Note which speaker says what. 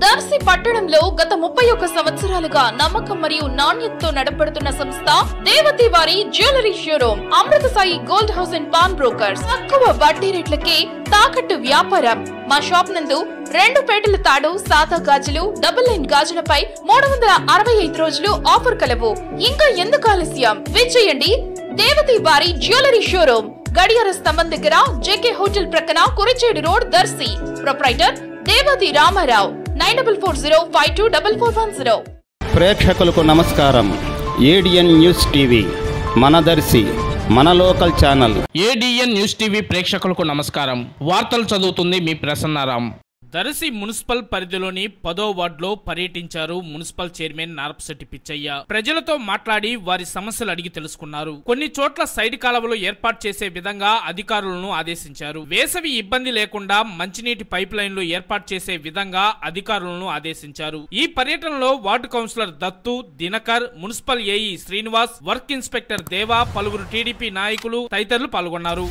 Speaker 1: దర్శి పట్టణంలో గత 31 సంవత్సరాలుగా నమ్మకం మరియు నాణ్యతతో నడపడుతున్న సంస్థ దేవతి వారి jewellery showroom Amrutha Sai gold house and pawn brokers. తక్కువ వడ్డీ రేట్లకే తాకట్టు వ్యాపారం. మా షాప్ నందు 2 పేటల తాడు, సాదా గాజులు, డబుల్ లైన్ గాజులపై 365 రోజులు ఆఫర్ కలవు. ఇంకా ఎందుకు ఆలస్యం? విచ్చేయండి దేవతి వారి జ్యువెలరీ షోరూమ్, గడియార స్తంభం దగ్గర, జేకే హోటల్ ప్రక్కన, కురిచేడు రోడ్, దర్శి. ప్రొప్రైటర్ దేవతి రామారావు. 9440524410.
Speaker 2: ప్రేక్షకులకు నమస్కారం. ఏడిఎన్ న్యూస్ టీవీ మన దర్శి, మన local channel.
Speaker 3: ADN news TV ప్రేక్షకులకు నమస్కారం. వార్తలు చదువుతుంది మీ ప్రసన్నారాం. దర్శి మున్సిపల్ పరిధిలోని 10వ వార్డులో పర్యటించారు మున్సిపల్ చైర్మన్ నారపశెట్టి పిచ్చయ్య. ప్రజలతో మాట్లాడి వారి సమస్యలు అడిగి తెలుసుకున్నారు. కొన్ని చోట్ల సైడ్ కాలువలు ఏర్పాటు చేసే విధంగా అధికారులను ఆదేశించారు. వేసవి ఇబ్బంది లేకుండా మంచినీటి పైప్ లైన్లు ఏర్పాటు చేసే విధంగా అధికారులను ఆదేశించారు. ఈ పర్యటనలో ward councillor Dattu, Dinakar, municipal AE Srinivas, work inspector Deva, పలువురు టీడీపీ నాయకులు తదితరులు పాల్గొన్నారు.